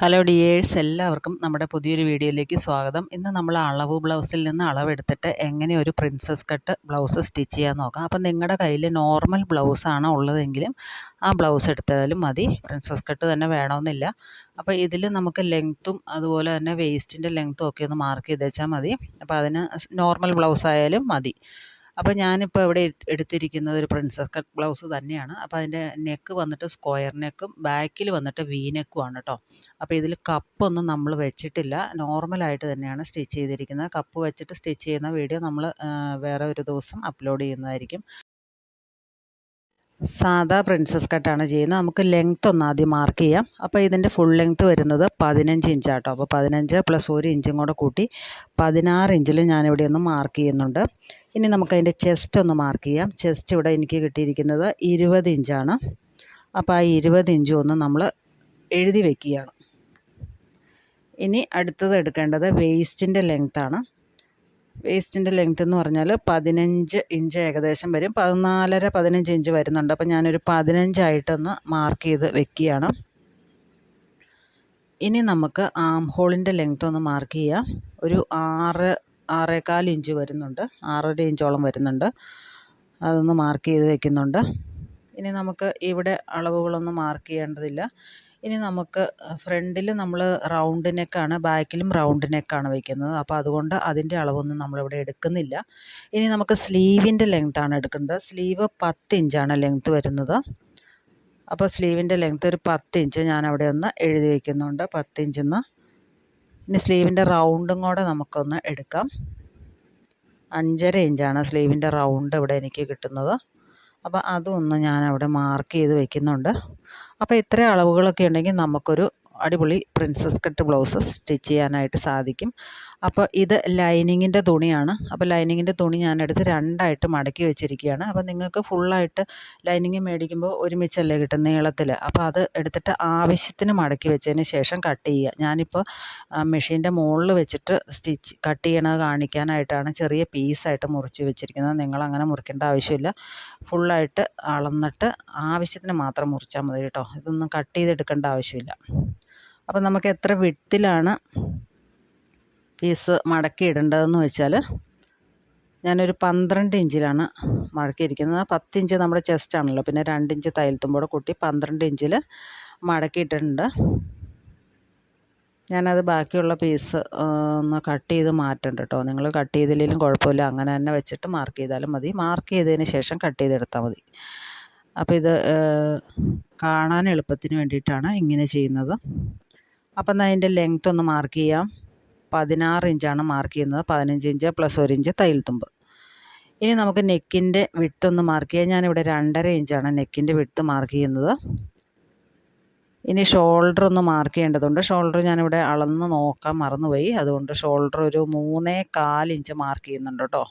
Hello dears, എല്ലാവർക്കും നമ്മുടെ പുതിയൊരു വീഡിയോയിലേക്ക് സ്വാഗതം. ഇന്ന് നമ്മൾ അളവ് ബ്ലൗസിൽ നിന്ന് അളവെടുത്തിട്ട് എങ്ങനെ ഒരു പ്രിൻസസ് കട്ട് ബ്ലൗസ് സ്റ്റിച്ച് ചെയ്യാൻ നോക്കാം. അപ്പം നിങ്ങളുടെ കയ്യിൽ നോർമൽ ബ്ലൗസാണ് ഉള്ളതെങ്കിലും ആ ബ്ലൗസ് എടുത്താലും മതി, പ്രിൻസസ് കട്ട് തന്നെ വേണമെന്നില്ല. അപ്പോൾ ഇതിൽ നമുക്ക് ലെങ്ത്തും അതുപോലെ തന്നെ വേസ്റ്റിൻ്റെ ലെങ്ത്തും ഒക്കെ ഒന്ന് മാർക്ക് ചെയ്ത് വെച്ചാൽ മതി. അപ്പോൾ അതിന് നോർമൽ ബ്ലൗസ് ആയാലും മതി. അപ്പോൾ ഞാനിപ്പോൾ ഇവിടെ എടുത്തിരിക്കുന്നത് ഒരു പ്രിൻസസ് കട്ട് ബ്ലൗസ് തന്നെയാണ്. അപ്പോൾ അതിൻ്റെ നെക്ക് വന്നിട്ട് സ്ക്വയർ നെക്കും ബാക്കിൽ വന്നിട്ട് വി നെക്കുമാണ് കേട്ടോ. അപ്പോൾ ഇതിൽ കപ്പൊന്നും നമ്മൾ വെച്ചിട്ടില്ല, നോർമലായിട്ട് തന്നെയാണ് സ്റ്റിച്ച് ചെയ്തിരിക്കുന്നത്. കപ്പ് വെച്ചിട്ട് സ്റ്റിച്ച് ചെയ്യുന്ന വീഡിയോ നമ്മൾ വേറെ ഒരു ദിവസം അപ്ലോഡ് ചെയ്യുന്നതായിരിക്കും. സാധാ പ്രിൻസസ് കട്ടാണ് ചെയ്യുന്നത്. നമുക്ക് ലെങ്ത്ത് ഒന്ന് ആദ്യം മാർക്ക് ചെയ്യാം. അപ്പോൾ ഇതിൻ്റെ ഫുൾ ലെങ്ത്ത് വരുന്നത് 15 ഇഞ്ചാട്ടോ. അപ്പോൾ 15 പ്ലസ് 1 ഇഞ്ചും കൂടെ കൂട്ടി 16 ഇഞ്ചിൽ ഞാനിവിടെ ഒന്ന് മാർക്ക് ചെയ്യുന്നുണ്ട്. ഇനി നമുക്കതിൻ്റെ ചെസ്റ്റ് ഒന്ന് മാർക്ക് ചെയ്യാം. ചെസ്റ്റ് ഇവിടെ എനിക്ക് കിട്ടിയിരിക്കുന്നത് 20 ഇഞ്ചാണ്. അപ്പോൾ ആ 20 ഇഞ്ചും ഒന്ന് നമ്മൾ എഴുതി വയ്ക്കുകയാണ്. ഇനി അടുത്തത് എടുക്കേണ്ടത് വേസ്റ്റിൻ്റെ ലെങ്ത്താണ്. വേസ്റ്റിൻ്റെ ലെങ്ത്ത് എന്ന് പറഞ്ഞാൽ 15 ഇഞ്ച് ഏകദേശം വരും. 14.5-15 ഇഞ്ച് വരുന്നുണ്ട്. അപ്പോൾ ഞാനൊരു 15 ആയിട്ടൊന്ന് മാർക്ക് ചെയ്ത് വെക്കുകയാണ്. ഇനി നമുക്ക് ആം ഹോളിൻ്റെ ലെങ്ത്ത് ഒന്ന് മാർക്ക് ചെയ്യാം. ഒരു 6-6.25 ഇഞ്ച് വരുന്നുണ്ട്, 6.5 ഇഞ്ചോളം വരുന്നുണ്ട്. അതൊന്ന് മാർക്ക് ചെയ്ത് വെക്കുന്നുണ്ട്. ഇനി നമുക്ക് ഇവിടെ അളവുകളൊന്നും മാർക്ക് ചെയ്യേണ്ടതില്ല. ഇനി നമുക്ക് ഫ്രണ്ടിൽ നമ്മൾ റൗണ്ട് നെക്കാണ്, ബാക്കിലും റൗണ്ട് നെക്കാണ് വയ്ക്കുന്നത്. അപ്പോൾ അതുകൊണ്ട് അതിൻ്റെ അളവൊന്നും നമ്മളിവിടെ എടുക്കുന്നില്ല. ഇനി നമുക്ക് സ്ലീവിൻ്റെ ലെങ്ത്താണ് എടുക്കേണ്ടത്. സ്ലീവ് 10 ഇഞ്ചാണ് ലെങ്ത്ത് വരുന്നത്. അപ്പോൾ സ്ലീവിൻ്റെ ലെങ്ത്ത് ഒരു 10 ഇഞ്ച് ഞാനവിടെ ഒന്ന് എഴുതി വയ്ക്കുന്നുണ്ട്, 10 ഇഞ്ചെന്ന്. ഇനി സ്ലീവിൻ്റെ റൗണ്ടും കൂടെ നമുക്കൊന്ന് എടുക്കാം. 5.5 ഇഞ്ചാണ് സ്ലീവിൻ്റെ റൗണ്ട് ഇവിടെ എനിക്ക് കിട്ടുന്നത്. അപ്പോൾ അതൊന്ന് ഞാനവിടെ മാർക്ക് ചെയ്ത് വയ്ക്കുന്നുണ്ട്. അപ്പോൾ ഇത്രയും അളവുകളൊക്കെ ഉണ്ടെങ്കിൽ നമുക്കൊരു അടിപൊളി പ്രിൻസസ് കട്ട് ബ്ലൗസ് സ്റ്റിച്ച് ചെയ്യാനായിട്ട് സാധിക്കും. അപ്പോൾ ഇത് ലൈനിങ്ങിൻ്റെ തുണിയാണ്. അപ്പോൾ ലൈനിങ്ങിൻ്റെ തുണി ഞാനെടുത്ത് രണ്ടായിട്ട് മടക്കി വെച്ചിരിക്കുകയാണ്. അപ്പോൾ നിങ്ങൾക്ക് ഫുള്ളായിട്ട് ലൈനിങ് മേടിക്കുമ്പോൾ ഒരുമിച്ചല്ലേ കിട്ടും നീളത്തിൽ. അപ്പോൾ അത് എടുത്തിട്ട് ആവശ്യത്തിന് മടക്കി വെച്ചതിന് ശേഷം കട്ട് ചെയ്യുക. ഞാനിപ്പോൾ മെഷീൻ്റെ മുകളിൽ വെച്ചിട്ട് കട്ട് ചെയ്യണത് കാണിക്കാനായിട്ടാണ് ചെറിയ പീസായിട്ട് മുറിച്ച് വെച്ചിരിക്കുന്നത്. നിങ്ങളങ്ങനെ മുറിക്കേണ്ട ആവശ്യമില്ല. ഫുള്ളായിട്ട് അളന്നിട്ട് ആവശ്യത്തിന് മാത്രം മുറിച്ചാൽ മതി കേട്ടോ. ഇതൊന്നും കട്ട് ചെയ്തെടുക്കേണ്ട ആവശ്യമില്ല. അപ്പം നമുക്ക് എത്ര വിഡ്ത്തിലാണ് പീസ് മടക്കി ഇടേണ്ടതെന്ന് വെച്ചാൽ ഞാനൊരു 12 ഇഞ്ചിലാണ് മടക്കിയിരിക്കുന്നത്. 10 ഇഞ്ച് നമ്മുടെ ചെസ്റ്റാണല്ലോ, പിന്നെ 2 ഇഞ്ച് തയ്യൽ തുമ്പോടെ കൂട്ടി 12 ഇഞ്ചിൽ മടക്കിയിട്ടുണ്ട്. ഞാനത് ബാക്കിയുള്ള പീസ് ഒന്ന് കട്ട് ചെയ്ത് മാറ്റണ്ട കേട്ടോ. നിങ്ങൾ കട്ട് ചെയ്തില്ലെങ്കിലും കുഴപ്പമില്ല, അങ്ങനെ തന്നെ വെച്ചിട്ട് മാർക്ക് ചെയ്താലും മതി. മാർക്ക് ചെയ്തതിന് ശേഷം കട്ട് ചെയ്തെടുത്താൽ മതി. അപ്പോൾ ഇത് കാണാൻ എളുപ്പത്തിന് വേണ്ടിയിട്ടാണ് ഇങ്ങനെ ചെയ്യുന്നത്. അപ്പം അതിൻ്റെ ലെങ്ത്ത് ഒന്ന് മാർക്ക് ചെയ്യാം. 16 ഇഞ്ചാണ് മാർക്ക് ചെയ്യുന്നത്. 15 ഇഞ്ച് പ്ലസ് 1 ഇഞ്ച് തയ്യൽ തുമ്പ്. ഇനി നമുക്ക് നെക്കിൻ്റെ വിഡ്ത്ത് ഒന്ന് മാർക്ക് ചെയ്യാം. ഞാനിവിടെ 2.5 ഇഞ്ചാണ് നെക്കിൻ്റെ വിഡ്ത്ത് മാർക്ക് ചെയ്യുന്നത്. ഇനി ഷോൾഡർ ഒന്ന് മാർക്ക് ചെയ്യേണ്ടതുണ്ട്. ഷോൾഡർ ഞാനിവിടെ അളന്ന് നോക്കാൻ മറന്നുപോയി. അതുകൊണ്ട് ഷോൾഡർ ഒരു 3.25 ഇഞ്ച് മാർക്ക് ചെയ്യുന്നുണ്ട് കേട്ടോ.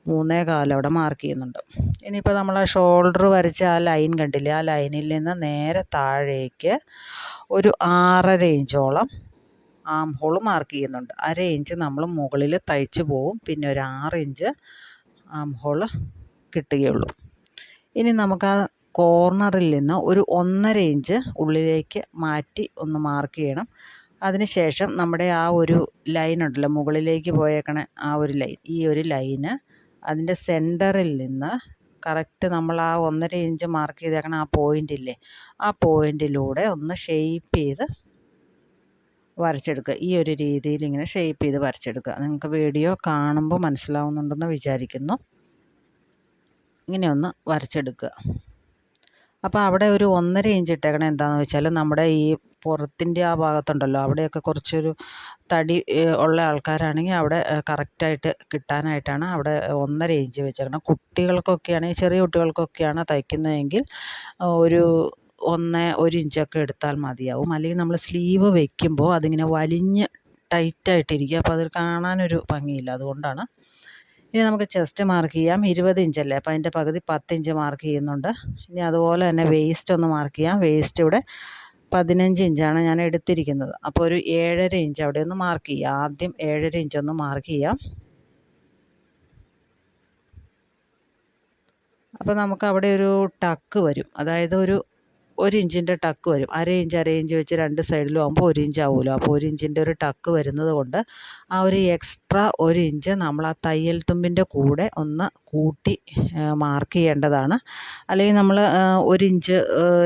3.25 അവിടെ മാർക്ക് ചെയ്യുന്നുണ്ട്. ഇനിയിപ്പോൾ നമ്മൾ ആ ഷോൾഡർ വരച്ച ആ ലൈൻ കണ്ടില്ലേ, ആ ലൈനിൽ നിന്ന് നേരെ താഴേക്ക് ഒരു 6.5 ഇഞ്ചോളം ആം ഹോൾ മാർക്ക് ചെയ്യുന്നുണ്ട്. 1/2 ഇഞ്ച് നമ്മൾ മുകളിൽ തയ്ച്ച് പോവും, പിന്നെ ഒരു 6 ഇഞ്ച് ആം ഹോൾ കിട്ടുകയുള്ളൂ. ഇനി നമുക്ക് ആ കോർണറിൽ നിന്ന് ഒരു 1.5 ഇഞ്ച് ഉള്ളിലേക്ക് മാറ്റി ഒന്ന് മാർക്ക് ചെയ്യണം. അതിനുശേഷം നമ്മുടെ ആ ഒരു ലൈൻ ഉണ്ടല്ലോ, മുകളിലേക്ക് പോയേക്കണ ആ ഒരു ലൈൻ, ഈ ഒരു ലൈന് അതിൻ്റെ സെൻറ്ററിൽ നിന്ന് കറക്റ്റ് നമ്മൾ ആ 1.5 ഇഞ്ച് മാർക്ക് ചെയ്തേക്കണ ആ പോയിൻ്റില്ലേ, ആ പോയിൻറ്റിലൂടെ ഒന്ന് ഷെയ്പ്പ് ചെയ്ത് വരച്ചെടുക്കുക. ഈ ഒരു രീതിയിൽ ഇങ്ങനെ ഷെയ്പ്പ് ചെയ്ത് വരച്ചെടുക്കുക. നിങ്ങൾക്ക് വീഡിയോ കാണുമ്പോൾ മനസ്സിലാവുന്നുണ്ടെന്ന് വിചാരിക്കുന്നു. ഇങ്ങനെ ഒന്ന് വരച്ചെടുക്കുക. അപ്പോൾ അവിടെ ഒരു 1.5 ഇഞ്ച് ഇട്ടേക്കണത് എന്താണെന്ന് വെച്ചാൽ നമ്മുടെ ഈ പുറത്തിൻ്റെ ആ ഭാഗത്തുണ്ടല്ലോ, അവിടെയൊക്കെ കുറച്ചൊരു തടി ഉള്ള ആൾക്കാരാണെങ്കിൽ അവിടെ കറക്റ്റായിട്ട് കിട്ടാനായിട്ടാണ് അവിടെ 1.5 ഇഞ്ച് വെച്ചേക്കണം. കുട്ടികൾക്കൊക്കെയാണെങ്കിൽ, ചെറിയ കുട്ടികൾക്കൊക്കെയാണ് തയ്ക്കുന്നതെങ്കിൽ ഒരു 1 ഇഞ്ചൊക്കെ എടുത്താൽ മതിയാവും. അല്ലെങ്കിൽ നമ്മൾ സ്ലീവ് വയ്ക്കുമ്പോൾ അതിങ്ങനെ വലിഞ്ഞ് ടൈറ്റായിട്ടിരിക്കുക. അപ്പോൾ അത് കാണാനൊരു ഭംഗിയില്ല, അതുകൊണ്ടാണ്. ഇനി നമുക്ക് ചെസ്റ്റ് മാർക്ക് ചെയ്യാം. 20 ഇഞ്ചല്ലേ, അപ്പോൾ അതിൻ്റെ പകുതി 10 ഇഞ്ച് മാർക്ക് ചെയ്യുന്നുണ്ട്. ഇനി അതുപോലെ തന്നെ വേസ്റ്റ് ഒന്ന് മാർക്ക് ചെയ്യാം. വേസ്റ്റ് ഇവിടെ 15 ഇഞ്ചാണ് ഞാൻ എടുത്തിരിക്കുന്നത്. അപ്പോൾ ഒരു 7.5 ഇഞ്ച് അവിടെ ഒന്ന് മാർക്ക് ചെയ്യാം. ആദ്യം 7.5 ഇഞ്ച് ഒന്ന് മാർക്ക് ചെയ്യാം. അപ്പോൾ നമുക്ക് അവിടെ ഒരു ടക്ക് വരും, അതായത് ഒരു ഇഞ്ചിൻ്റെ ടക്ക് വരും. അര ഇഞ്ച് വെച്ച് രണ്ട് സൈഡിലും ആകുമ്പോൾ 1 ഇഞ്ച് ആവുമല്ലോ. അപ്പോൾ 1 ഇഞ്ചിൻ്റെ ഒരു ടക്ക് വരുന്നത് കൊണ്ട് ആ ഒരു എക്സ്ട്രാ 1 ഇഞ്ച് നമ്മൾ ആ തയ്യൽ തുമ്പിൻ്റെ കൂടെ ഒന്ന് കൂട്ടി മാർക്ക് ചെയ്യേണ്ടതാണ്. അല്ലെങ്കിൽ നമ്മൾ 1 ഇഞ്ച്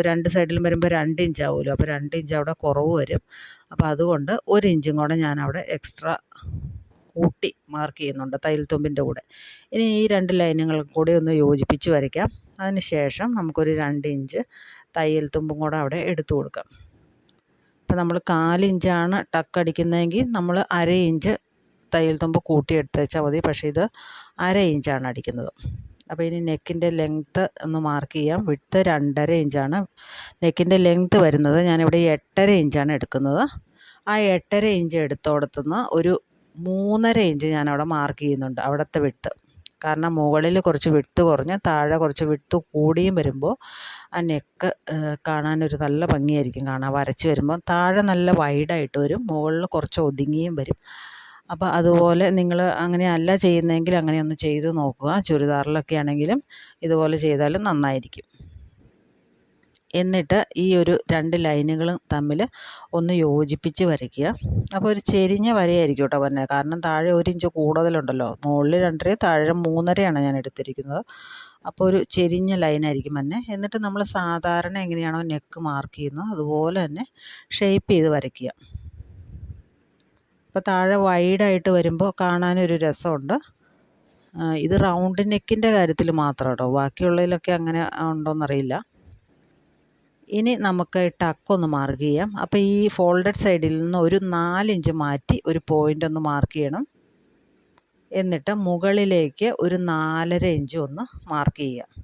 രണ്ട് സൈഡിലും വരുമ്പോൾ 2 ഇഞ്ച് ആവുമല്ലോ. അപ്പോൾ 2 ഇഞ്ച് അവിടെ കുറവ് വരും. അപ്പോൾ അതുകൊണ്ട് 1 ഇഞ്ചും കൂടെ ഞാനവിടെ എക്സ്ട്രാ കൂട്ടി മാർക്ക് ചെയ്യുന്നുണ്ട് തയ്യൽ തുമ്പിൻ്റെ കൂടെ. ഇനി ഈ 2 ലൈനുകൾ കൂടി ഒന്ന് യോജിപ്പിച്ച് വരയ്ക്കാം. അതിന് ശേഷം നമുക്കൊരു 2 ഇഞ്ച് തയ്യൽ തുമ്പും കൂടെ അവിടെ എടുത്തു കൊടുക്കാം. ഇപ്പോൾ നമ്മൾ 4 ഇഞ്ചാണ് ടക്ക് അടിക്കുന്നതെങ്കിൽ നമ്മൾ അര ഇഞ്ച് തയ്യൽ തുമ്പ് കൂട്ടി എടുത്ത് വെച്ചാൽ മതി. പക്ഷേ ഇത് അര ഇഞ്ചാണ് അടിക്കുന്നത്. അപ്പോൾ ഇനി നെക്കിൻ്റെ ലെങ്ത്ത് ഒന്ന് മാർക്ക് ചെയ്യാം. വിഡ്ത്ത് 2.5 ഇഞ്ചാണ് നെക്കിൻ്റെ ലെങ്ത്ത് വരുന്നത്. ഞാനിവിടെ 8.5 ഇഞ്ചാണ് എടുക്കുന്നത്. ആ 8.5 ഇഞ്ച് എടുത്തോടത്തുനിന്ന് ഒരു 3.5 ഇഞ്ച് ഞാനവിടെ മാർക്ക് ചെയ്യുന്നുണ്ട്, അവിടുത്തെ വിഡ്ത്ത്. കാരണം മുകളിൽ കുറച്ച് വിഡ്ത്ത് കുറഞ്ഞ് താഴെ കുറച്ച് വിഡ്ത്ത് കൂടിയും വരുമ്പോൾ ആ നെക്ക് കാണാനൊരു നല്ല ഭംഗിയായിരിക്കും കാണാൻ. വരച്ച് വരുമ്പോൾ താഴെ നല്ല വൈഡായിട്ട് വരും, മുകളിൽ കുറച്ച് ഒതുങ്ങിയും വരും. അപ്പോൾ അതുപോലെ നിങ്ങൾ അങ്ങനെയല്ല ചെയ്യുന്നതെങ്കിൽ അങ്ങനെയൊന്ന് ചെയ്ത് നോക്കുക. ചുരിദാറിലൊക്കെ ആണെങ്കിലും ഇതുപോലെ ചെയ്താലും നന്നായിരിക്കും. എന്നിട്ട് ഈ ഒരു 2 ലൈനുകളും തമ്മിൽ ഒന്ന് യോജിപ്പിച്ച് വരയ്ക്കുക. അപ്പോൾ ഒരു ചെരിഞ്ഞ വരയായിരിക്കും കേട്ടോ വരുന്നത്. കാരണം താഴെ 1 ഇഞ്ച് കൂടുതലുണ്ടല്ലോ. മുകളിൽ 2.5 താഴെ 3.5 ഞാൻ എടുത്തിരിക്കുന്നത്. അപ്പോൾ ഒരു ചെരിഞ്ഞ ലൈനായിരിക്കും തന്നെ. എന്നിട്ട് നമ്മൾ സാധാരണ എങ്ങനെയാണോ നെക്ക് മാർക്ക് ചെയ്യുന്നത് അതുപോലെ തന്നെ ഷേപ്പ് ചെയ്ത് വരയ്ക്കുക. അപ്പോൾ താഴെ വൈഡായിട്ട് വരുമ്പോൾ കാണാനൊരു രസമുണ്ട്. ഇത് റൗണ്ട് നെക്കിൻ്റെ കാര്യത്തിൽ മാത്രം കേട്ടോ, ബാക്കിയുള്ളതിലൊക്കെ അങ്ങനെ ഉണ്ടോയെന്നറിയില്ല. ഇനി നമുക്ക് ടക്കൊന്ന് മാർക്ക് ചെയ്യാം. അപ്പോൾ ഈ ഫോൾഡഡ് സൈഡിൽ നിന്ന് ഒരു 4 ഇഞ്ച് മാറ്റി ഒരു പോയിൻ്റ് ഒന്ന് മാർക്ക് ചെയ്യണം. എന്നിട്ട് മുകളിലേക്ക് ഒരു 4.5 ഇഞ്ച് ഒന്ന് മാർക്ക് ചെയ്യുക.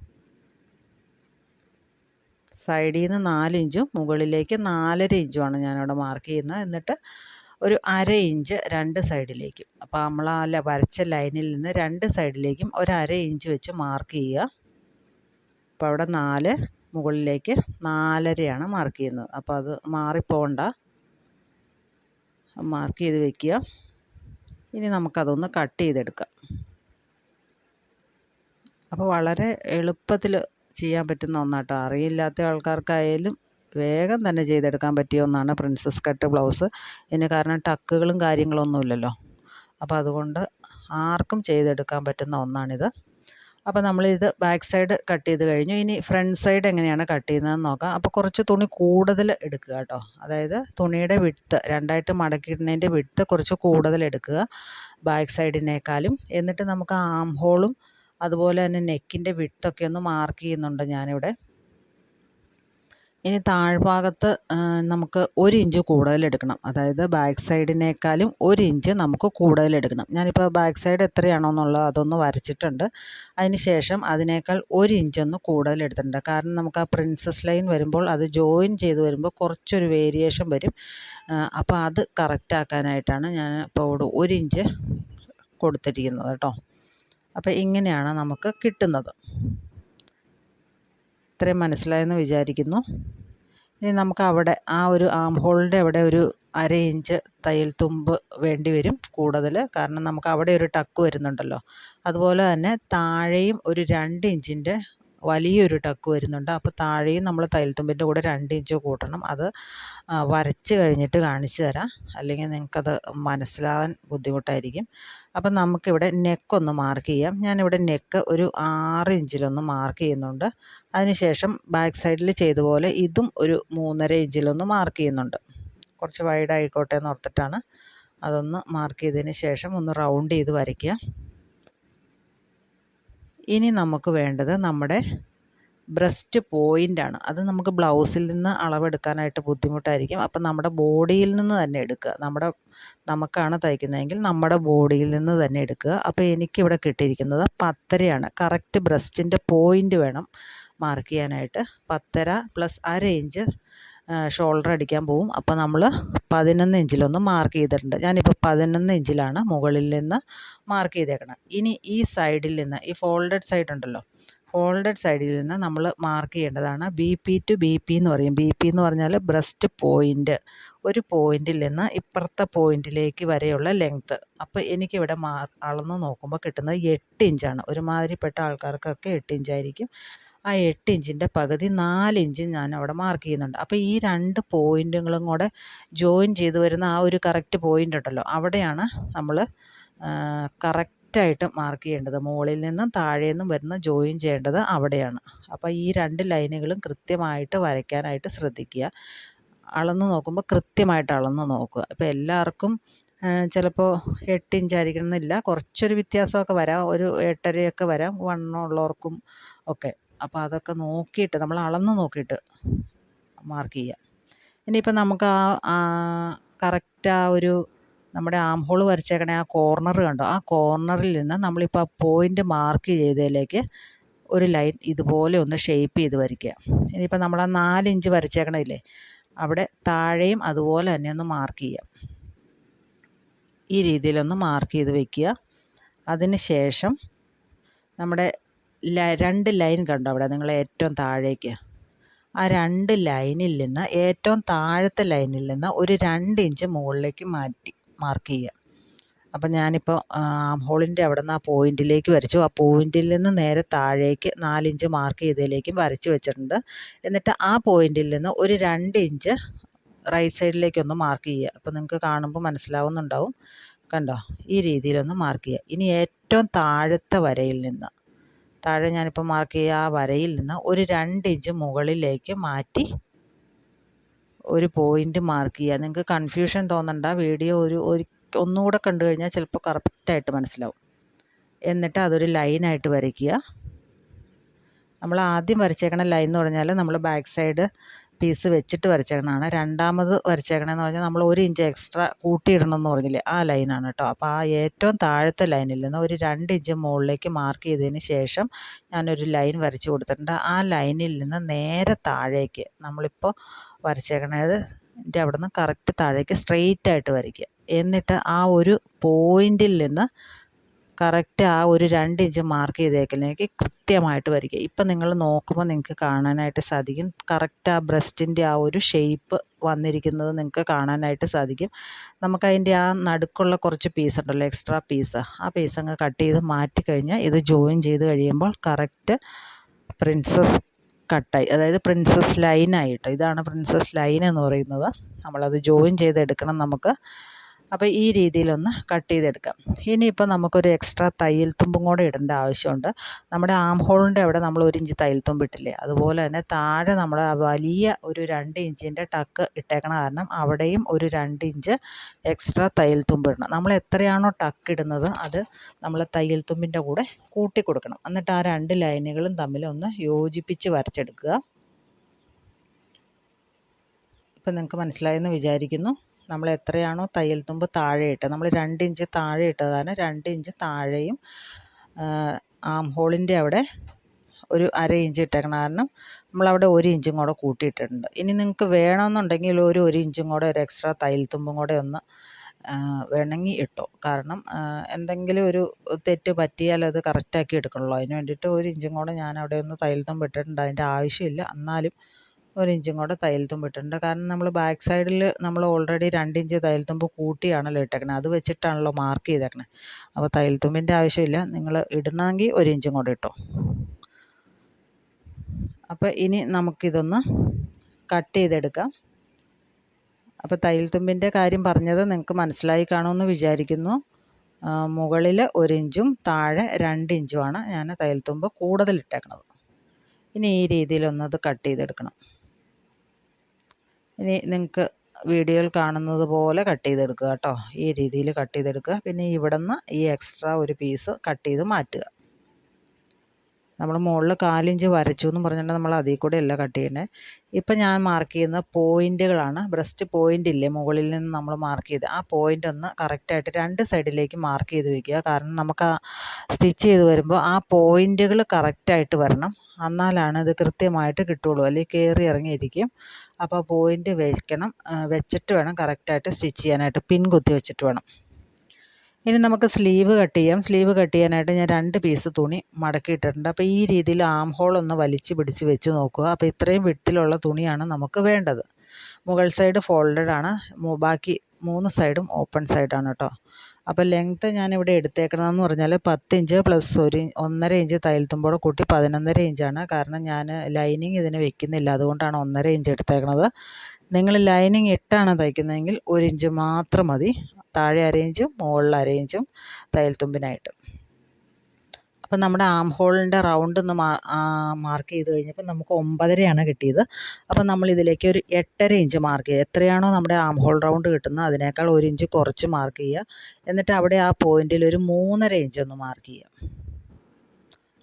സൈഡിൽ നിന്ന് 4 ഇഞ്ചും മുകളിലേക്ക് 4.5 ഇഞ്ചുമാണ് ഞാനവിടെ മാർക്ക് ചെയ്യുന്നത്. എന്നിട്ട് ഒരു അര ഇഞ്ച് രണ്ട് സൈഡിലേക്കും. അപ്പോൾ നമ്മൾ ആ വരച്ച ലൈനിൽ നിന്ന് 2 സൈഡിലേക്കും ഒരു അര ഇഞ്ച് വെച്ച് മാർക്ക് ചെയ്യുക. അപ്പോൾ അവിടെ 4, മുകളിലേക്ക് 4.5 മാർക്ക് ചെയ്യുന്നത്. അപ്പോൾ അത് മാറിപ്പോകണ്ട, മാർക്ക് ചെയ്ത് വയ്ക്കുക. ഇനി നമുക്കതൊന്ന് കട്ട് ചെയ്തെടുക്കാം. അപ്പോൾ വളരെ എളുപ്പത്തിൽ ചെയ്യാൻ പറ്റുന്ന ഒന്നാട്ടോ. അറിയില്ലാത്ത ആൾക്കാർക്കായാലും വേഗം തന്നെ ചെയ്തെടുക്കാൻ പറ്റിയ ഒന്നാണ് പ്രിൻസസ് കട്ട് ബ്ലൗസ്. ഇതിന് കാരണം ടക്കുകളും കാര്യങ്ങളൊന്നുമില്ലല്ലോ. അപ്പോൾ അതുകൊണ്ട് ആർക്കും ചെയ്തെടുക്കാൻ പറ്റുന്ന ഒന്നാണിത്. അപ്പോൾ നമ്മളിത് ബാക്ക് സൈഡ് കട്ട് ചെയ്ത് കഴിഞ്ഞു. ഇനി ഫ്രണ്ട് സൈഡ് എങ്ങനെയാണ് കട്ട് ചെയ്യുന്നതെന്ന് നോക്കാം. അപ്പോൾ കുറച്ച് തുണി കൂടുതൽ എടുക്കുക കേട്ടോ. അതായത് തുണിയുടെ വിഡ്ത്ത് 2ആയിട്ട് മടക്കിയിടുന്നതിൻ്റെ വിഡ്ത്ത് കുറച്ച് കൂടുതൽ എടുക്കുക ബാക്ക് സൈഡിനേക്കാളും. എന്നിട്ട് നമുക്ക് ആം ഹോളും അതുപോലെ തന്നെ നെക്കിൻ്റെ വിഡ്ത്തൊക്കെ ഒന്ന് മാർക്ക് ചെയ്യുന്നുണ്ട് ഞാനിവിടെ. ഇനി താഴ്ഭാഗത്ത് നമുക്ക് 1 ഇഞ്ച് കൂടുതലെടുക്കണം. അതായത് ബാക്ക് സൈഡിനേക്കാളും 1 ഇഞ്ച് നമുക്ക് കൂടുതലെടുക്കണം. ഞാനിപ്പോൾ ബാക്ക് സൈഡ് എത്രയാണോ എന്നുള്ളത് അതൊന്ന് വരച്ചിട്ടുണ്ട്. അതിന് ശേഷം അതിനേക്കാൾ 1 ഇഞ്ചൊന്ന് കൂടുതലെടുത്തിട്ടുണ്ട്. കാരണം നമുക്ക് ആ പ്രിൻസസ് ലൈൻ വരുമ്പോൾ അത് ജോയിൻ ചെയ്ത് വരുമ്പോൾ കുറച്ചൊരു വേരിയേഷൻ വരും. അപ്പോൾ അത് കറക്റ്റാക്കാനായിട്ടാണ് ഞാൻ ഇപ്പോൾ ഇവിടെ 1 ഇഞ്ച് കൊടുത്തിരിക്കുന്നത് കേട്ടോ. അപ്പോൾ ഇങ്ങനെയാണ് നമുക്ക് കിട്ടുന്നത്. ഇത്രയും മനസ്സിലായെന്ന് വിചാരിക്കുന്നു. ഇനി നമുക്ക് അവിടെ ആ ഒരു ആം ഹോളിൻ്റെ അവിടെ ഒരു അര ഇഞ്ച് തയ്യൽ തുമ്പ് വേണ്ടി വരും കൂടുതൽ. കാരണം നമുക്ക് അവിടെ ഒരു ടക്ക് വരുന്നുണ്ടല്ലോ. അതുപോലെ തന്നെ താഴെയും ഒരു 2 ഇഞ്ചിൻ്റെ വലിയൊരു ടക്ക് വരുന്നുണ്ട്. അപ്പോൾ താഴെയും നമ്മൾ തയ്യൽ തുമ്പിൻ്റെ കൂടെ 2 ഇഞ്ച് കൂട്ടണം. അത് വരച്ച് കഴിഞ്ഞിട്ട് കാണിച്ചു തരാം, അല്ലെങ്കിൽ നിങ്ങൾക്കത് മനസ്സിലാവാൻ ബുദ്ധിമുട്ടായിരിക്കും. അപ്പം നമുക്കിവിടെ നെക്കൊന്ന് മാർക്ക് ചെയ്യാം. ഞാനിവിടെ നെക്ക് ഒരു 6 ഇഞ്ചിലൊന്ന് മാർക്ക് ചെയ്യുന്നുണ്ട്. അതിനുശേഷം ബാക്ക് സൈഡിൽ ചെയ്ത പോലെ ഇതും ഒരു 3.5 ഇഞ്ചിലൊന്ന് മാർക്ക് ചെയ്യുന്നുണ്ട്. കുറച്ച് വൈഡായിക്കോട്ടെ എന്ന് ഓർത്തിട്ടാണ്. അതൊന്ന് മാർക്ക് ചെയ്തതിന് ശേഷം ഒന്ന് റൗണ്ട് ചെയ്ത് വരയ്ക്കുക. ഇനി നമുക്ക് വേണ്ടത് നമ്മുടെ ബ്രസ്റ്റ് പോയിൻ്റാണ്. അത് നമുക്ക് ബ്ലൗസിൽ നിന്ന് അളവെടുക്കാനായിട്ട് ബുദ്ധിമുട്ടായിരിക്കും. അപ്പം നമ്മുടെ ബോഡിയിൽ നിന്ന് തന്നെ എടുക്കുക. നമുക്കാണ് തയ്ക്കുന്നതെങ്കിൽ നമ്മുടെ ബോഡിയിൽ നിന്ന് തന്നെ എടുക്കുക. അപ്പോൾ എനിക്കിവിടെ കിട്ടിയിരിക്കുന്നത് 10.5 കറക്റ്റ് ബ്രസ്റ്റിൻ്റെ പോയിൻ്റ് വേണം മാർക്ക് ചെയ്യാനായിട്ട്. 10.5 പ്ലസ് അര ഇഞ്ച് ഷോൾഡർ അടിക്കാൻ പോവും. അപ്പോൾ നമ്മൾ 11 ഇഞ്ചിലൊന്ന് മാർക്ക് ചെയ്തിട്ടുണ്ട്. ഞാനിപ്പോൾ 11 ഇഞ്ചിലാണ് മുകളിൽ നിന്ന് മാർക്ക് ചെയ്തേക്കണം. ഇനി ഈ സൈഡിൽ നിന്ന് ഈ ഫോൾഡഡ് സൈഡ് ഉണ്ടല്ലോ, ഫോൾഡഡ് സൈഡിൽ നിന്ന് നമ്മൾ മാർക്ക് ചെയ്യേണ്ടതാണ് BP ടു BP എന്ന് പറയും. BP എന്ന് പറഞ്ഞാൽ ബ്രസ്റ്റ് പോയിൻ്റ്. ഒരു പോയിൻ്റിൽ നിന്ന് ഇപ്പുറത്തെ പോയിൻറ്റിലേക്ക് വരെയുള്ള ലെങ്ത്ത്. അപ്പോൾ എനിക്കിവിടെ അളന്ന് നോക്കുമ്പോൾ കിട്ടുന്നത് 8 ഇഞ്ചാണ്. ഒരുമാതിരിപ്പെട്ട ആൾക്കാർക്കൊക്കെ 8 ഇഞ്ചായിരിക്കും. ആ 8 ഇഞ്ചിൻ്റെ പകുതി 4 ഇഞ്ച് ഞാൻ അവിടെ മാർക്ക് ചെയ്യുന്നുണ്ട്. അപ്പോൾ ഈ 2 പോയിൻറ്റുകളും കൂടെ ജോയിൻ ചെയ്ത് വരുന്ന ആ ഒരു കറക്റ്റ് പോയിൻ്റ് ഉണ്ടല്ലോ, അവിടെയാണ് നമ്മൾ കറക്റ്റായിട്ട് മാർക്ക് ചെയ്യേണ്ടത്. മുകളിൽ നിന്നും താഴെ നിന്നും വരുന്ന ജോയിൻ ചെയ്യേണ്ടത് അവിടെയാണ്. അപ്പോൾ ഈ 2 ലൈനുകളും കൃത്യമായിട്ട് വരയ്ക്കാനായിട്ട് ശ്രദ്ധിക്കുക. അളന്ന് നോക്കുമ്പോൾ കൃത്യമായിട്ട് അളന്ന് നോക്കുക. ഇപ്പോൾ എല്ലാവർക്കും ചിലപ്പോൾ 8 ഇഞ്ചായിരിക്കണം എന്നില്ല, കുറച്ചൊരു വ്യത്യാസമൊക്കെ വരാം, ഒരു 8.5 വരാം വണ്ണമുള്ളവർക്കും ഒക്കെ. അപ്പോൾ അതൊക്കെ നോക്കിയിട്ട് നമ്മൾ അളന്ന് നോക്കിയിട്ട് മാർക്ക് ചെയ്യുക. ഇനിയിപ്പോൾ നമുക്ക് കറക്റ്റ് ആ ഒരു നമ്മുടെ ആം ഹോൾ വരച്ചേക്കണ ആ കോർണർ കണ്ടോ, ആ കോർണറിൽ നിന്ന് നമ്മളിപ്പോൾ ആ പോയിൻ്റ് മാർക്ക് ചെയ്തതിലേക്ക് ഒരു ലൈൻ ഇതുപോലെ ഒന്ന് ഷേപ്പ് ചെയ്ത് വരയ്ക്കുക. ഇനിയിപ്പോൾ നമ്മൾ ആ 4 ഇഞ്ച് വരച്ചേക്കണതില്ലേ, അവിടെ താഴെയും അതുപോലെ തന്നെ ഒന്ന് മാർക്ക് ചെയ്യുക. ഈ രീതിയിലൊന്ന് മാർക്ക് ചെയ്ത് വയ്ക്കുക. അതിന് ശേഷം നമ്മുടെ 2 ലൈൻ കണ്ടോ അവിടെ നിങ്ങൾ ഏറ്റവും താഴേക്ക്, ആ 2 ലൈനിൽ നിന്ന് ഏറ്റവും താഴത്തെ ലൈനിൽ നിന്ന് ഒരു 2 ഇഞ്ച് മുകളിലേക്ക് മാറ്റി മാർക്ക് ചെയ്യുക. അപ്പം ഞാനിപ്പോൾ ആം ഹോളിൻ്റെ അവിടെ നിന്ന് ആ പോയിൻറ്റിലേക്ക് വരച്ചു. ആ പോയിൻറ്റിൽ നിന്ന് നേരെ താഴേക്ക് 4 ഇഞ്ച് മാർക്ക് ചെയ്തതിലേക്കും വരച്ച് വെച്ചിട്ടുണ്ട്. എന്നിട്ട് ആ പോയിൻറ്റിൽ നിന്ന് ഒരു 2 ഇഞ്ച് റൈറ്റ് സൈഡിലേക്കൊന്ന് മാർക്ക് ചെയ്യുക. അപ്പോൾ നിങ്ങൾക്ക് കാണുമ്പോൾ മനസ്സിലാവുന്നുണ്ടാവും. കണ്ടോ, ഈ രീതിയിലൊന്ന് മാർക്ക് ചെയ്യുക. ഇനി ഏറ്റവും താഴത്തെ വരയിൽ നിന്ന്, താഴെ ഞാനിപ്പോൾ മാർക്ക് ചെയ്യുക ആ വരയിൽ നിന്ന് ഒരു 2 ഇഞ്ച് മുകളിലേക്ക് മാറ്റി ഒരു പോയിൻ്റ് മാർക്ക് ചെയ്യുക. നിങ്ങൾക്ക് കൺഫ്യൂഷൻ തോന്നണ്ട, വീഡിയോ ഒന്നുകൂടെ കണ്ടു കഴിഞ്ഞാൽ ചിലപ്പോൾ കറക്റ്റായിട്ട് മനസ്സിലാവും. എന്നിട്ട് അതൊരു ലൈനായിട്ട് വരയ്ക്കുക. നമ്മൾ ആദ്യം വരച്ചേക്കണ ലൈൻ എന്ന് പറഞ്ഞാൽ നമ്മൾ ബാക്ക് സൈഡ് പീസ് വെച്ചിട്ട് വരച്ചേക്കണതാണ്. രണ്ടാമത് വരച്ചേക്കണമെന്ന് പറഞ്ഞാൽ നമ്മൾ 1 ഇഞ്ച് എക്സ്ട്രാ കൂട്ടിയിടണമെന്ന് പറഞ്ഞില്ലേ, ആ ലൈനാണ് കേട്ടോ. അപ്പോൾ ആ ഏറ്റവും താഴത്തെ ലൈനിൽ നിന്ന് ഒരു 2 ഇഞ്ച് മുകളിലേക്ക് മാർക്ക് ചെയ്തതിന് ശേഷം ഞാനൊരു ലൈൻ വരച്ച് കൊടുത്തിട്ടുണ്ട്. ആ ലൈനിൽ നിന്ന് നേരെ താഴേക്ക് നമ്മളിപ്പോൾ വരച്ചേക്കണത് അവിടെ നിന്ന് കറക്റ്റ് താഴേക്ക് സ്ട്രെയിറ്റ് ആയിട്ട് വരയ്ക്കുക. എന്നിട്ട് ആ ഒരു പോയിൻറ്റിൽ നിന്ന് കറക്റ്റ് ആ ഒരു 2 ഇഞ്ച് മാർക്ക് ചെയ്തേക്കിലേക്ക് കൃത്യമായിട്ട് വരയ്ക്കുക. ഇപ്പം നിങ്ങൾ നോക്കുമ്പോൾ നിങ്ങൾക്ക് കാണാനായിട്ട് സാധിക്കും, കറക്റ്റ് ആ ബ്രസ്റ്റിൻ്റെ ആ ഒരു ഷേപ്പ് വന്നിരിക്കുന്നത് നിങ്ങൾക്ക് കാണാനായിട്ട് സാധിക്കും. നമുക്കതിൻ്റെ ആ നടുക്കുള്ള കുറച്ച് പീസ് ഉണ്ടല്ലോ, എക്സ്ട്രാ പീസ്, ആ പീസ് അങ്ങ് കട്ട് ചെയ്ത് മാറ്റിക്കഴിഞ്ഞാൽ ഇത് ജോയിൻ ചെയ്ത് കഴിയുമ്പോൾ കറക്റ്റ് പ്രിൻസസ് കട്ടായി, അതായത് പ്രിൻസസ് ലൈനായിട്ട്. ഇതാണ് പ്രിൻസസ് ലൈൻ എന്ന് പറയുന്നത്. നമ്മളത് ജോയിൻ ചെയ്തെടുക്കണം നമുക്ക്. അപ്പോൾ ഈ രീതിയിലൊന്ന് കട്ട് ചെയ്തെടുക്കാം. ഇനിയിപ്പോൾ നമുക്കൊരു എക്സ്ട്രാ തയ്യൽ തുമ്പും കൂടെ ഇടേണ്ട ആവശ്യമുണ്ട്. നമ്മുടെ ആം ഹോളിൻ്റെ അവിടെ നമ്മൾ 1 ഇഞ്ച് തയ്യൽ തുമ്പ് ഇട്ടില്ലേ, അതുപോലെ തന്നെ താഴെ നമ്മൾ വലിയ ഒരു 2 ഇഞ്ചിൻ്റെ ടക്ക് ഇട്ടേക്കണ കാരണം അവിടെയും ഒരു 2 ഇഞ്ച് എക്സ്ട്രാ തയ്യൽ തുമ്പ് ഇടണം. നമ്മൾ എത്രയാണോ ടക്ക് ഇടുന്നത് അത് നമ്മൾ തയ്യൽ തുമ്പിൻ്റെ കൂടെ കൂട്ടി കൊടുക്കണം. എന്നിട്ട് ആ 2 ലൈനുകളും തമ്മിൽ ഒന്ന് യോജിപ്പിച്ച് വരച്ചെടുക്കുക. ഇപ്പം നിങ്ങൾക്ക് മനസ്സിലായെന്ന് വിചാരിക്കുന്നു. നമ്മൾ എത്രയാണോ തയ്യൽ തുമ്പ് താഴെ ഇട്ടത്, നമ്മൾ 2 ഇഞ്ച് താഴെ ഇട്ടത് കാരണം 2 ഇഞ്ച് താഴെയും ആം ഹോളിൻ്റെ അവിടെ ഒരു 1/2 ഇഞ്ച് ഇട്ടേക്കണം കാരണം നമ്മളവിടെ 1 ഇഞ്ചും കൂടെ കൂട്ടിയിട്ടിട്ടുണ്ട്. ഇനി നിങ്ങൾക്ക് വേണമെന്നുണ്ടെങ്കിൽ ഒരു ഇഞ്ചും കൂടെ ഒരു എക്സ്ട്രാ തയ്യൽ തുമ്പും കൂടെ ഒന്ന് വേണമെങ്കിൽ ഇട്ടോ. കാരണം എന്തെങ്കിലും ഒരു തെറ്റ് പറ്റിയാൽ അത് കറക്റ്റാക്കി എടുക്കണമല്ലോ, അതിന് വേണ്ടിയിട്ട് 1 ഇഞ്ചും കൂടെ ഞാൻ അവിടെ ഒന്ന് തയ്യൽ തുമ്പ് ഇട്ടിട്ടുണ്ട്. അതിൻ്റെ ആവശ്യമില്ല, എന്നാലും 1 ഇഞ്ചും കൂടെ തയ്യൽ തുമ്പ് ഇട്ടിട്ടുണ്ട്. കാരണം നമ്മൾ ബാക്ക് സൈഡിൽ നമ്മൾ ഓൾറെഡി 2 ഇഞ്ച് തയ്യൽ തുമ്പ് കൂട്ടിയാണല്ലോ ഇട്ടേക്കണത്, അത് വെച്ചിട്ടാണല്ലോ മാർക്ക് ചെയ്തേക്കണത്. അപ്പോൾ തയ്യൽ തുമ്പിൻ്റെ ആവശ്യമില്ല, നിങ്ങൾ ഇടണമെങ്കിൽ 1 ഇഞ്ചും കൂടെ ഇട്ടോ. അപ്പോൾ ഇനി നമുക്കിതൊന്ന് കട്ട് ചെയ്തെടുക്കാം. അപ്പോൾ തയ്യൽ തുമ്പിൻ്റെ കാര്യം പറഞ്ഞത് നിങ്ങൾക്ക് മനസ്സിലായി കാണുമെന്ന് വിചാരിക്കുന്നു. മുകളിൽ 1 ഇഞ്ചും താഴെ 2 ഇഞ്ചുമാണ് ഞാൻ തയ്യൽ തുമ്പ് കൂടുതൽ ഇട്ടേക്കണത്. ഇനി ഈ രീതിയിലൊന്നത് കട്ട് ചെയ്തെടുക്കണം. ഇനി നിങ്ങൾക്ക് വീഡിയോയിൽ കാണുന്നത് പോലെ കട്ട് ചെയ്തെടുക്കുക കേട്ടോ. ഈ രീതിയിൽ കട്ട് ചെയ്തെടുക്കുക. പിന്നെ ഇവിടെ നിന്ന് ഈ എക്സ്ട്രാ ഒരു പീസ് കട്ട് ചെയ്ത് മാറ്റുക. നമ്മൾ മുകളിൽ 4 ഇഞ്ച് വരച്ചു എന്ന് പറഞ്ഞിട്ടുണ്ടെങ്കിൽ നമ്മൾ അതിൽ കൂടെ അല്ല കട്ട് ചെയ്യണേ. ഇപ്പം ഞാൻ മാർക്ക് ചെയ്യുന്ന പോയിൻറ്റുകളാണ്. ബ്രസ്റ്റ് പോയിൻ്റ് ഇല്ലേ മുകളിൽ നിന്ന് നമ്മൾ മാർക്ക് ചെയ്ത്, ആ പോയിൻ്റ് ഒന്ന് കറക്റ്റായിട്ട് 2 സൈഡിലേക്ക് മാർക്ക് ചെയ്ത് വയ്ക്കുക. കാരണം നമുക്ക് ആ സ്റ്റിച്ച് ചെയ്ത് വരുമ്പോൾ ആ പോയിൻറ്റുകൾ കറക്റ്റായിട്ട് വരണം, എന്നാലാണ് ഇത് കൃത്യമായിട്ട് കിട്ടുള്ളൂ, അല്ലെങ്കിൽ കയറി ഇറങ്ങിയിരിക്കും. അപ്പോൾ പോയിൻ്റ് വെച്ചിട്ട് വേണം കറക്റ്റായിട്ട് സ്റ്റിച്ച് ചെയ്യാനായിട്ട്, പിൻ കുത്തി വെച്ചിട്ട് വേണം. ഇനി നമുക്ക് സ്ലീവ് കട്ട് ചെയ്യാം. സ്ലീവ് കട്ട് ചെയ്യാനായിട്ട് ഞാൻ 2 പീസ് തുണി മടക്കിയിട്ടിട്ടുണ്ട്. അപ്പോൾ ഈ രീതിയിൽ ആം ഹോൾ ഒന്ന് വലിച്ച് പിടിച്ച് വെച്ച് നോക്കുക. അപ്പോൾ ഇത്രയും വിഡ്ത്തിലുള്ള തുണിയാണ് നമുക്ക് വേണ്ടത്. മുകൾ സൈഡ് ഫോൾഡഡ് ആണ്, ബാക്കി 3 സൈഡും ഓപ്പൺ സൈഡാണ് കേട്ടോ. അപ്പോൾ ലെങ്ത്ത് ഞാനിവിടെ എടുത്തേക്കണമെന്ന് പറഞ്ഞാൽ 10 ഇഞ്ച് പ്ലസ് 1.5 ഇഞ്ച് തയ്യൽ തുമ്പോടെ കൂട്ടി 11.5 ഇഞ്ചാണ്. കാരണം ഞാൻ ലൈനിങ് ഇതിന് വെക്കുന്നില്ല, അതുകൊണ്ടാണ് 1.5 ഇഞ്ച് എടുത്തേക്കണത്. നിങ്ങൾ ലൈനിങ് ഇട്ടാണ് തയ്ക്കുന്നതെങ്കിൽ 1 ഇഞ്ച് മാത്രം മതി, താഴെ 1/2 ഇഞ്ചും മുകളിൽ 1/2 ഇഞ്ചും തയ്യൽ തുമ്പിനായിട്ട്. അപ്പം നമ്മുടെ ആം ഹോളിൻ്റെ റൗണ്ട് ഒന്ന് മാർക്ക് ചെയ്ത് കഴിഞ്ഞപ്പോൾ നമുക്ക് 9.5 കിട്ടിയത്. അപ്പം നമ്മൾ ഇതിലേക്ക് ഒരു 8.5 ഇഞ്ച് മാർക്ക് ചെയ്യുക. എത്രയാണോ നമ്മുടെ ആം ഹോൾ റൗണ്ട് കിട്ടുന്നത് അതിനേക്കാൾ 1 ഇഞ്ച് കുറച്ച് മാർക്ക് ചെയ്യുക. എന്നിട്ട് അവിടെ ആ പോയിന്റിൽ ഒരു 3.5 ഇഞ്ച് ഒന്ന് മാർക്ക് ചെയ്യുക.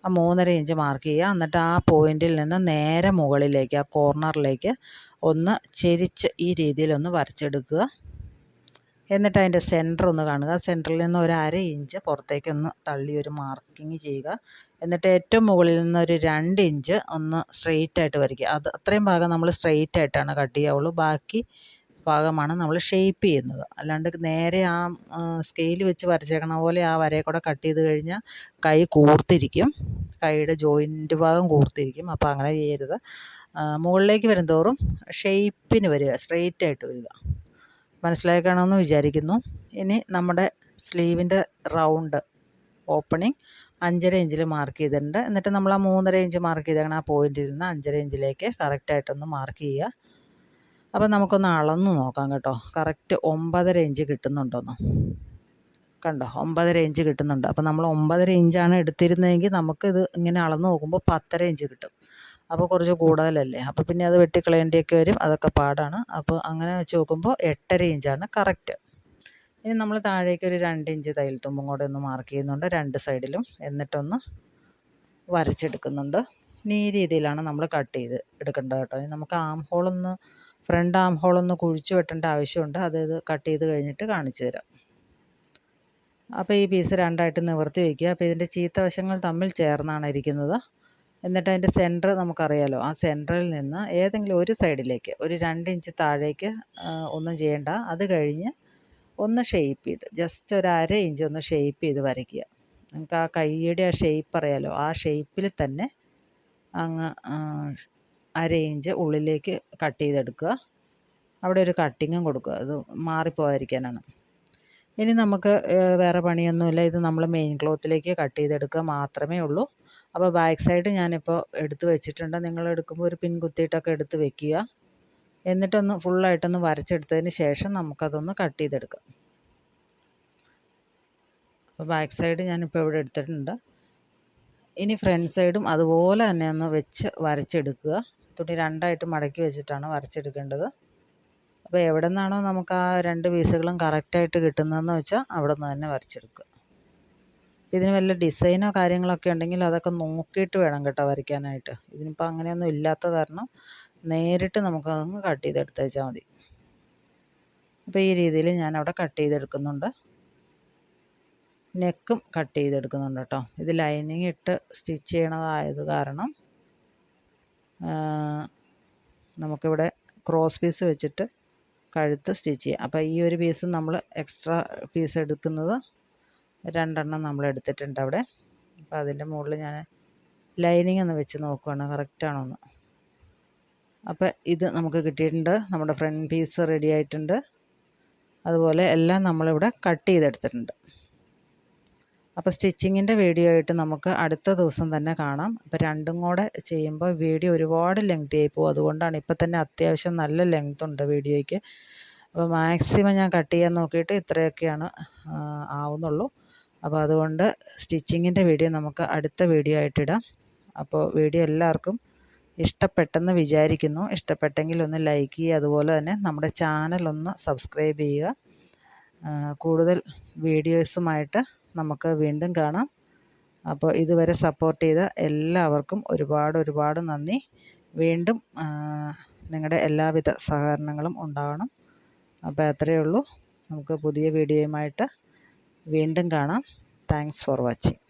ആ 3.5 ഇഞ്ച് മാർക്ക് ചെയ്യുക. എന്നിട്ട് ആ പോയിന്റിൽ നിന്ന് നേരെ മുകളിലേക്ക് ആ കോർണറിലേക്ക് ഒന്ന് ചെരിച്ച് ഈ രീതിയിലൊന്ന് വരച്ചെടുക്കുക. എന്നിട്ട് അതിൻ്റെ സെൻറ്റർ ഒന്ന് കാണുക. സെൻറ്ററിൽ നിന്ന് ഒരു 1/2 ഇഞ്ച് പുറത്തേക്കൊന്ന് തള്ളി ഒരു മാർക്കിങ് ചെയ്യുക. എന്നിട്ട് ഏറ്റവും മുകളിൽ നിന്ന് ഒരു 2 ഇഞ്ച് ഒന്ന് സ്ട്രെയിറ്റ് ആയിട്ട് വരയ്ക്കുക. അത്രയും ഭാഗം നമ്മൾ സ്ട്രെയിറ്റ് ആയിട്ടാണ് കട്ട് ചെയ്യാവുള്ളൂ. ബാക്കി ഭാഗമാണ് നമ്മൾ ഷേപ്പ് ചെയ്യുന്നത്. അല്ലാണ്ട് നേരെ ആ സ്കെയിൽ വെച്ച് വരച്ചേക്കണ പോലെ ആ വരയെ കൂടെ കട്ട് ചെയ്ത് കഴിഞ്ഞാൽ കൈ കൂർത്തിരിക്കും, കൈയുടെ ജോയിൻറ്റ് ഭാഗം കൂർത്തിരിക്കും. അപ്പോൾ അങ്ങനെ ചെയ്യരുത്. മുകളിലേക്ക് വരുന്തോറും ഷേപ്പിന് വരിക, സ്ട്രെയിറ്റ് ആയിട്ട് വരിക. മനസ്സിലായി കാണുമെന്ന് വിചാരിക്കുന്നു. ഇനി നമ്മുടെ സ്ലീവിൻ്റെ റൗണ്ട് ഓപ്പണിങ് 5.5 ഇഞ്ചിൽ മാർക്ക് ചെയ്തിട്ടുണ്ട്. എന്നിട്ട് നമ്മൾ ആ 3.5 ഇഞ്ച് മാർക്ക് ചെയ്തേക്കണം ആ പോയിന്റിൽ നിന്ന് 5.5 ഇഞ്ചിലേക്ക് കറക്റ്റായിട്ടൊന്ന് മാർക്ക് ചെയ്യുക. അപ്പോൾ നമുക്കൊന്ന് അളന്ന് നോക്കാം കേട്ടോ, കറക്റ്റ് 9.5 ഇഞ്ച് കിട്ടുന്നുണ്ടോന്ന്. കണ്ടോ, 9.5 ഇഞ്ച് കിട്ടുന്നുണ്ട്. അപ്പോൾ നമ്മൾ 9.5 ഇഞ്ചാണ് എടുത്തിരുന്നതെങ്കിൽ നമുക്കിത് ഇങ്ങനെ അളന്ന് നോക്കുമ്പോൾ 10.5 ഇഞ്ച് കിട്ടും. അപ്പോൾ കുറച്ച് കൂടുതലല്ലേ, അപ്പോൾ പിന്നെ അത് വെട്ടിക്കളയേണ്ടിയൊക്കെ വരും, അതൊക്കെ പാടാണ്. അപ്പോൾ അങ്ങനെ വെച്ച് നോക്കുമ്പോൾ 8.5 ഇഞ്ചാണ് കറക്റ്റ്. ഇനി നമ്മൾ താഴേക്ക് ഒരു 2 ഇഞ്ച് തയ്യൽ തുമ്പും കൂടെ ഒന്ന് മാർക്ക് ചെയ്യുന്നുണ്ട് 2 സൈഡിലും. എന്നിട്ടൊന്ന് വരച്ചെടുക്കുന്നുണ്ട്. ഇനി ഈ രീതിയിലാണ് നമ്മൾ കട്ട് ചെയ്ത് എടുക്കേണ്ടത് കേട്ടോ. ഇനി നമുക്ക് ഫ്രണ്ട് ആം ഹോളൊന്ന് കുഴിച്ച് വെട്ടേണ്ട ആവശ്യമുണ്ട്. അത് കട്ട് ചെയ്ത് കഴിഞ്ഞിട്ട് കാണിച്ചു തരാം. അപ്പോൾ ഈ പീസ് രണ്ടായിട്ട് നിവർത്തി വയ്ക്കുക. അപ്പോൾ ഇതിൻ്റെ ചീത്ത വശങ്ങൾ തമ്മിൽ ചേർന്നാണ് ഇരിക്കുന്നത്. എന്നിട്ട് അതിൻ്റെ സെൻറ്റർ നമുക്കറിയാലോ, ആ സെൻറ്ററിൽ നിന്ന് ഏതെങ്കിലും ഒരു സൈഡിലേക്ക് ഒരു 2 ഇഞ്ച് താഴേക്ക് ഒന്നും ചെയ്യേണ്ട. അത് കഴിഞ്ഞ് ഒന്ന് ഷേപ്പ് ചെയ്ത് ജസ്റ്റ് ഒരു 1/2 ഇഞ്ച് ഒന്ന് ഷേപ്പ് ചെയ്ത് വരയ്ക്കുക. നിങ്ങൾക്ക് ആ കൈയുടെ ആ ഷേപ്പ് അറിയാലോ, ആ ഷേപ്പിൽ തന്നെ അങ്ങ് 1/2 ഇഞ്ച് ഉള്ളിലേക്ക് കട്ട് ചെയ്തെടുക്കുക. അവിടെ ഒരു കട്ടിങ്ങും കൊടുക്കുക, അത് മാറിപ്പോകാതിരിക്കാനാണ്. ഇനി നമുക്ക് വേറെ പണിയൊന്നുമില്ല. ഇത് നമ്മൾ മെയിൻ ക്ലോത്തിലേക്ക് കട്ട് ചെയ്തെടുക്കുക മാത്രമേ ഉള്ളൂ. അപ്പോൾ ബാക്ക് സൈഡ് ഞാനിപ്പോൾ എടുത്ത് വെച്ചിട്ടുണ്ട്. നിങ്ങൾ എടുക്കുമ്പോൾ ഒരു പിൻ കുത്തിയിട്ടൊക്കെ എടുത്ത് വെക്കുക. എന്നിട്ടൊന്ന് ഫുള്ളായിട്ടൊന്ന് വരച്ചെടുത്തതിന് ശേഷം നമുക്കതൊന്ന് കട്ട് ചെയ്തെടുക്കാം. അപ്പോൾ ബാക്ക് സൈഡ് ഞാനിപ്പോൾ ഇവിടെ എടുത്തിട്ടുണ്ട്. ഇനി ഫ്രണ്ട് സൈഡും അതുപോലെ തന്നെ ഒന്ന് വെച്ച് വരച്ചെടുക്കുക. തുണി രണ്ടായിട്ട് മടക്കി വെച്ചിട്ടാണ് വരച്ചെടുക്കേണ്ടത്. അപ്പോൾ എവിടെ നിന്നാണോ നമുക്ക് ആ 2 പീസുകളും കറക്റ്റായിട്ട് കിട്ടുന്നതെന്ന് വെച്ചാൽ അവിടെ നിന്ന് തന്നെ വരച്ചെടുക്കുക. ഇതിന് വല്ല ഡിസൈനോ കാര്യങ്ങളൊക്കെ ഉണ്ടെങ്കിൽ അതൊക്കെ നോക്കിയിട്ട് വേണം കേട്ടോ വരയ്ക്കാനായിട്ട്. ഇതിനിപ്പോൾ അങ്ങനെയൊന്നും ഇല്ലാത്ത കാരണം നേരിട്ട് നമുക്കതൊന്ന് കട്ട് ചെയ്തെടുത്ത് വെച്ചാൽ മതി. അപ്പോൾ ഈ രീതിയിൽ ഞാനവിടെ കട്ട് ചെയ്തെടുക്കുന്നുണ്ട്. നെക്കും കട്ട് ചെയ്തെടുക്കുന്നുണ്ട് കേട്ടോ. ഇത് ലൈനിങ് ഇട്ട് സ്റ്റിച്ച് ചെയ്യണതായത് കാരണം നമുക്കിവിടെ ക്രോസ് പീസ് വെച്ചിട്ട് കഴുത്ത് സ്റ്റിച്ച് ചെയ്യാം. അപ്പോൾ ഈ ഒരു പീസ് നമ്മൾ എക്സ്ട്രാ പീസ് എടുക്കുന്നത് 2 എണ്ണം നമ്മൾ എടുത്തിട്ടുണ്ട് അവിടെ. അപ്പോൾ അതിൻ്റെ മുകളിൽ ഞാൻ ലൈനിങ് ഒന്ന് വെച്ച് നോക്കുകയാണ് കറക്റ്റാണോ എന്ന്. അപ്പോൾ ഇത് നമുക്ക് കിട്ടിയിട്ടുണ്ട്. നമ്മുടെ ഫ്രണ്ട് പീസ് റെഡി ആയിട്ടുണ്ട്. അതുപോലെ എല്ലാം നമ്മളിവിടെ കട്ട് ചെയ്തെടുത്തിട്ടുണ്ട്. അപ്പോൾ സ്റ്റിച്ചിങ്ങിൻ്റെ വീഡിയോ ആയിട്ട് നമുക്ക് അടുത്ത ദിവസം തന്നെ കാണാം. അപ്പോൾ രണ്ടും കൂടെ ചെയ്യുമ്പോൾ വീഡിയോ ഒരുപാട് ലെങ്തി ആയി പോകും. അതുകൊണ്ടാണ് ഇപ്പോൾ തന്നെ അത്യാവശ്യം നല്ല ലെങ്ത് ഉണ്ട് വീഡിയോയ്ക്ക്. അപ്പോൾ മാക്സിമം ഞാൻ കട്ട് ചെയ്യാൻ നോക്കിയിട്ട് ഇത്രയൊക്കെയാണ് ആവുന്നുള്ളൂ. അപ്പോൾ അതുകൊണ്ട് സ്റ്റിച്ചിങ്ങിൻ്റെ വീഡിയോ നമുക്ക് അടുത്ത വീഡിയോ ആയിട്ടിടാം. അപ്പോൾ വീഡിയോ എല്ലാവർക്കും ഇഷ്ടപ്പെട്ടെന്ന് വിചാരിക്കുന്നു. ഇഷ്ടപ്പെട്ടെങ്കിൽ ഒന്ന് ലൈക്ക് ചെയ്യുക. അതുപോലെ തന്നെ നമ്മുടെ ചാനൽ ഒന്ന് സബ്സ്ക്രൈബ് ചെയ്യുക. കൂടുതൽ വീഡിയോസുമായിട്ട് നമുക്ക് വീണ്ടും കാണാം. അപ്പോൾ ഇതുവരെ സപ്പോർട്ട് ചെയ്ത എല്ലാവർക്കും ഒരുപാട് നന്ദി. വീണ്ടും നിങ്ങളുടെ എല്ലാവിധ സഹകരണങ്ങളും ഉണ്ടാവണം. അപ്പോൾ അത്രയേ ഉള്ളൂ. നമുക്ക് പുതിയ വീഡിയോയുമായിട്ട് വീണ്ടും കാണാം. Thanks for watching.